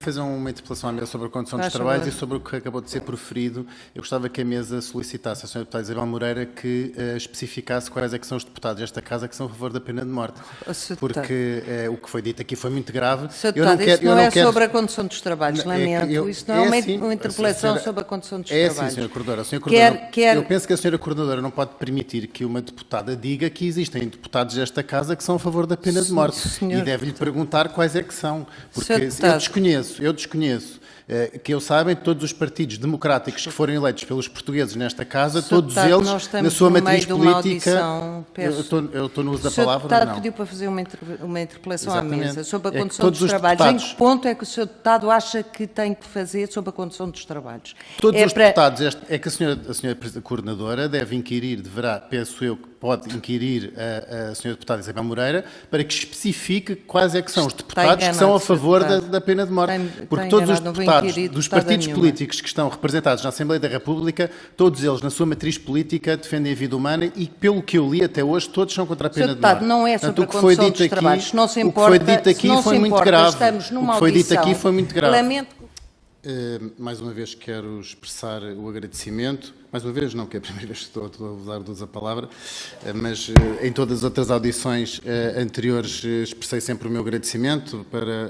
Fazer uma interpelação à mesa sobre a condição dos trabalhos e sobre o que acabou de ser proferido. Eu gostava que a mesa solicitasse à Sra. Deputada Isabel Moreira que especificasse quais é que são os deputados desta Casa que são a favor da pena de morte. Porque o que foi dito aqui foi muito grave. Sr. Deputado, isso não é sobre a condição dos trabalhos, lamento. Isso não é uma interpelação sobre a condição dos trabalhos. É sim, Sra. Coordenadora. Eu penso que a Sra. Coordenadora não pode permitir que uma deputada diga que existem deputados desta Casa que são a favor da pena de morte. E deve-lhe perguntar quais é que são. Porque eu desconheço, que eu saiba, todos os partidos democráticos que foram eleitos pelos portugueses nesta Casa, todos eles, na sua matriz política... Eu estou no uso da palavra, não? O Sr. Deputado pediu para fazer uma interpelação à mesa sobre a condição dos trabalhos. Deputados... Em que ponto é que o Sr. Deputado acha que tem que fazer sobre a condição dos trabalhos? Todos os deputados, é que a senhora Coordenadora deve inquirir, deverá, penso eu, que pode inquirir a Sra. Deputada Isabel Moreira para que especifique quais é que são os deputados que são a favor da pena de morte. Porque todos os deputados dos partidos políticos que estão representados na Assembleia da República, todos eles, na sua matriz política, defendem a vida humana e, pelo que eu li até hoje, todos são contra a pena de morte. Não é sobre a condição dos trabalhos. Não se importa. O que foi dito aqui foi muito grave. Estamos numa audição. O que foi dito aqui foi muito grave. Lamento. Mais uma vez quero expressar o agradecimento. Mais uma vez, não, que é a primeira vez que estou a usar a palavra, mas em todas as outras audições anteriores expressei sempre o meu agradecimento para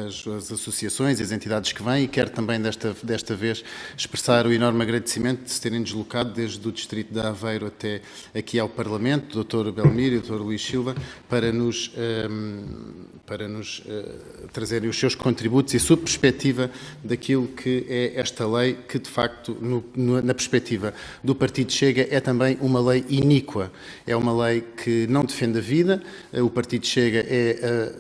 as associações e as entidades que vêm e quero também desta vez expressar o enorme agradecimento de se terem deslocado desde o distrito de Aveiro até aqui ao Parlamento, o Dr. Belmiro e o Dr. Luís Silva, para nos trazerem os seus contributos e a sua perspectiva daquilo que é esta lei que, de facto, na perspectiva do Partido Chega, é também uma lei iníqua. É uma lei que não defende a vida. O Partido Chega é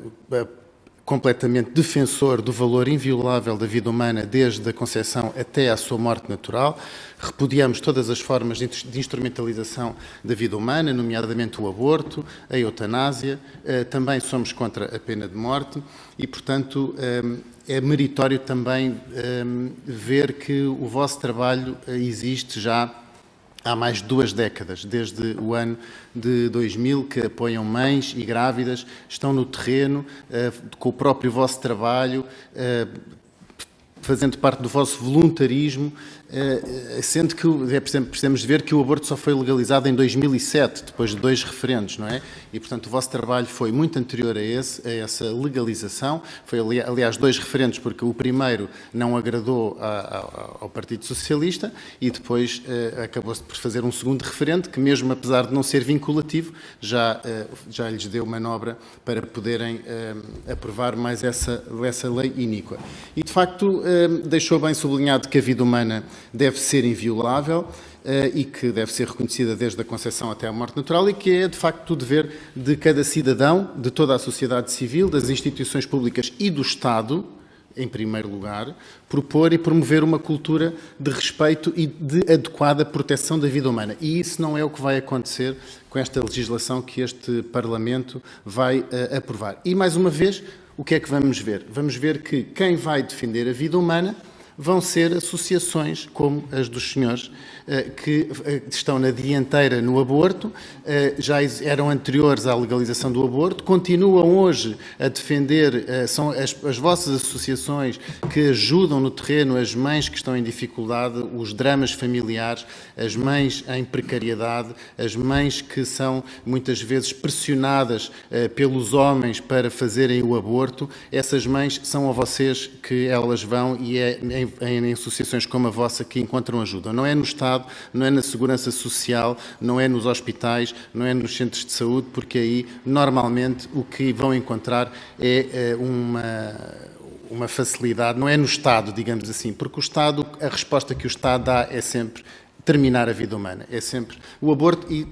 completamente defensor do valor inviolável da vida humana desde a concepção até à sua morte natural. Repudiamos todas as formas de instrumentalização da vida humana, nomeadamente o aborto, a eutanásia. Também somos contra a pena de morte e, portanto, é meritório também ver que o vosso trabalho existe já há mais de 2 décadas, desde o ano de 2000, que apoiam mães e grávidas, estão no terreno, com o próprio vosso trabalho, fazendo parte do vosso voluntarismo, sendo que precisamos de ver que o aborto só foi legalizado em 2007, depois de 2 referendos, não é? E, portanto, o vosso trabalho foi muito anterior a essa legalização. Foi, aliás, 2 referendos, porque o primeiro não agradou ao Partido Socialista e depois acabou-se por fazer um segundo referendo, que mesmo apesar de não ser vinculativo, já lhes deu manobra para poderem aprovar mais essa lei iníqua. E, de facto, deixou bem sublinhado que a vida humana deve ser inviolável e que deve ser reconhecida desde a concepção até à morte natural e que é, de facto, o dever de cada cidadão, de toda a sociedade civil, das instituições públicas e do Estado, em primeiro lugar, propor e promover uma cultura de respeito e de adequada proteção da vida humana. E isso não é o que vai acontecer com esta legislação que este Parlamento vai aprovar. E, mais uma vez, o que é que vamos ver? Vamos ver que quem vai defender a vida humana vão ser associações como as dos senhores que estão na dianteira no aborto, já eram anteriores à legalização do aborto, continuam hoje a defender, são as vossas associações que ajudam no terreno as mães que estão em dificuldade, os dramas familiares, as mães em precariedade, as mães que são muitas vezes pressionadas pelos homens para fazerem o aborto. Essas mães são a vocês que elas vão e é em associações como a vossa que encontram ajuda. Não é no Estado, não é na Segurança Social, não é nos hospitais, não é nos centros de saúde, porque aí, normalmente, o que vão encontrar é uma facilidade, não é no Estado, digamos assim, porque o Estado, a resposta que o Estado dá é sempre terminar a vida humana, é sempre o aborto e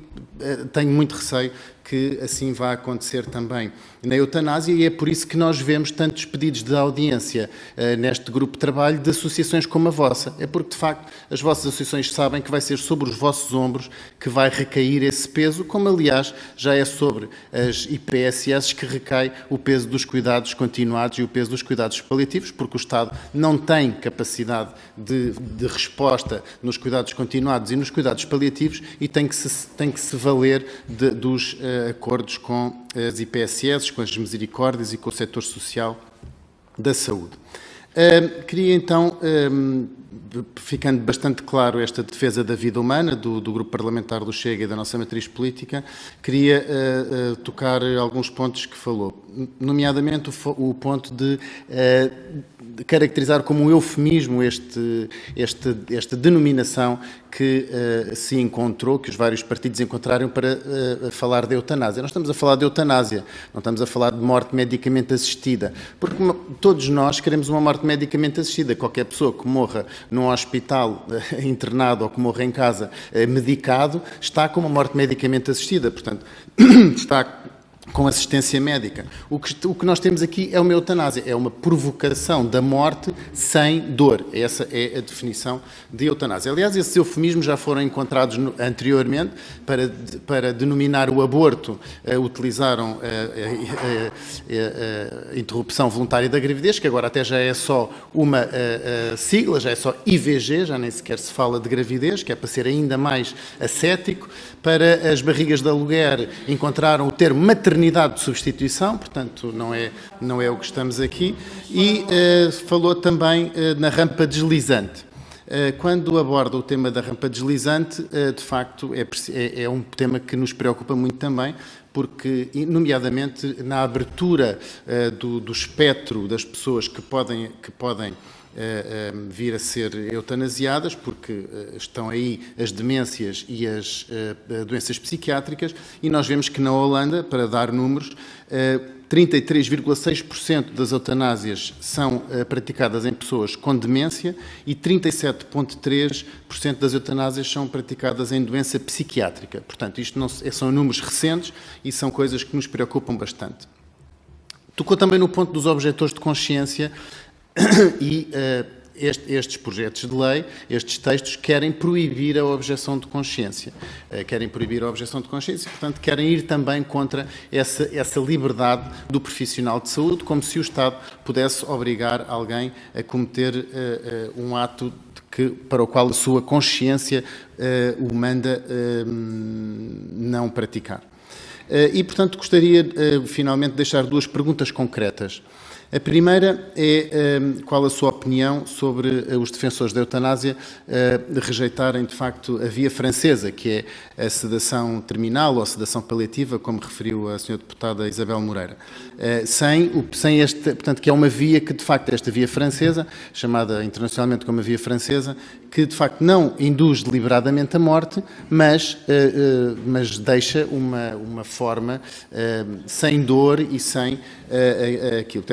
tenho muito receio que assim vá acontecer também na eutanásia e é por isso que nós vemos tantos pedidos de audiência neste grupo de trabalho de associações como a vossa. É porque, de facto, as vossas associações sabem que vai ser sobre os vossos ombros que vai recair esse peso, como, aliás, já é sobre as IPSS que recai o peso dos cuidados continuados e o peso dos cuidados paliativos, porque o Estado não tem capacidade de resposta nos cuidados continuados e nos cuidados paliativos e tem que se valer dos acordos com as IPSS, com as misericórdias e com o setor social da saúde. Queria então, ficando bastante claro esta defesa da vida humana do Grupo Parlamentar do Chega e da nossa matriz política, queria tocar alguns pontos que falou, nomeadamente o ponto de caracterizar como um eufemismo esta denominação que se encontrou, que os vários partidos encontraram para falar de eutanásia. Nós estamos a falar de eutanásia, não estamos a falar de morte medicamente assistida, porque todos nós queremos uma morte medicamente assistida. Qualquer pessoa que morra num hospital internado ou que morra em casa medicado, está com uma morte medicamente assistida, portanto, está com assistência médica. O que nós temos aqui é uma eutanásia, é uma provocação da morte sem dor. Essa é a definição de eutanásia. Aliás, esses eufemismos já foram encontrados anteriormente para denominar o aborto. Utilizaram a interrupção voluntária da gravidez, que agora até já é só uma sigla, já é só IVG, já nem sequer se fala de gravidez, que é para ser ainda mais ascético. Para as barrigas de aluguer encontraram o termo maternidade de substituição, portanto não é o que estamos aqui, e falou também na rampa deslizante. Quando aborda o tema da rampa deslizante, de facto é um tema que nos preocupa muito também, porque, nomeadamente, na abertura do espectro das pessoas que podem vir a ser eutanasiadas, porque estão aí as demências e as doenças psiquiátricas, e nós vemos que na Holanda, para dar números, 33,6% das eutanásias são praticadas em pessoas com demência e 37,3% das eutanásias são praticadas em doença psiquiátrica. Portanto, isto são números recentes e são coisas que nos preocupam bastante. Tocou também no ponto dos objetores de consciência e estes projetos de lei, estes textos, querem proibir a objeção de consciência. Portanto, querem ir também contra essa liberdade do profissional de saúde, como se o Estado pudesse obrigar alguém a cometer um ato para o qual a sua consciência o manda não praticar. E, portanto, gostaria finalmente de deixar duas perguntas concretas. A primeira é qual a sua opinião sobre os defensores da eutanásia rejeitarem, de facto, a via francesa, que é a sedação terminal ou a sedação paliativa, como referiu a Sra. Deputada Isabel Moreira. Portanto, que é uma via que, de facto, esta via francesa, chamada internacionalmente como a via francesa, que, de facto, não induz deliberadamente a morte, mas deixa uma forma sem dor e sem aquilo.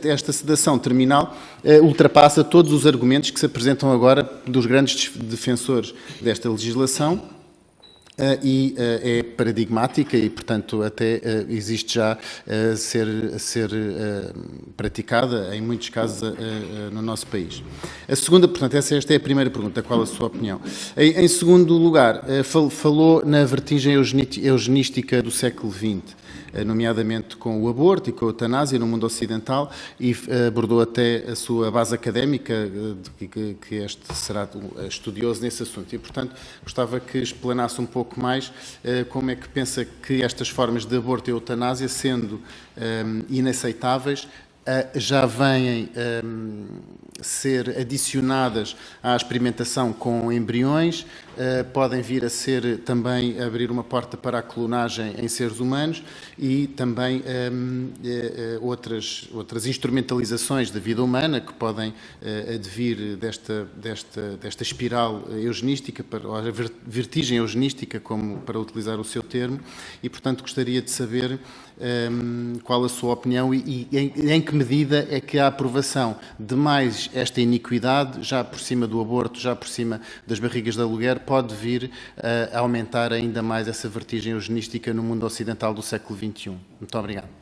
Esta sedação terminal ultrapassa todos os argumentos que se apresentam agora dos grandes defensores desta legislação e é paradigmática e, portanto, até existe já a ser praticada em muitos casos no nosso país. A segunda, portanto, esta é a primeira pergunta, qual a sua opinião? Em segundo lugar, falou na vertigem eugenística do século XX, nomeadamente com o aborto e com a eutanásia no mundo ocidental, e abordou até a sua base académica, que este será estudioso nesse assunto. E, portanto, gostava que explanasse um pouco mais como é que pensa que estas formas de aborto e eutanásia, sendo inaceitáveis, já vêm ser adicionadas à experimentação com embriões, podem vir a ser também abrir uma porta para a clonagem em seres humanos e também outras instrumentalizações da vida humana que podem advir desta espiral eugenística, ou a vertigem eugenística, como para utilizar o seu termo, e, portanto, gostaria de saber qual a sua opinião e em que medida é que a aprovação de mais esta iniquidade, já por cima do aborto, já por cima das barrigas de aluguer, pode vir a aumentar ainda mais essa vertigem eugenística no mundo ocidental do século XXI. Muito obrigado.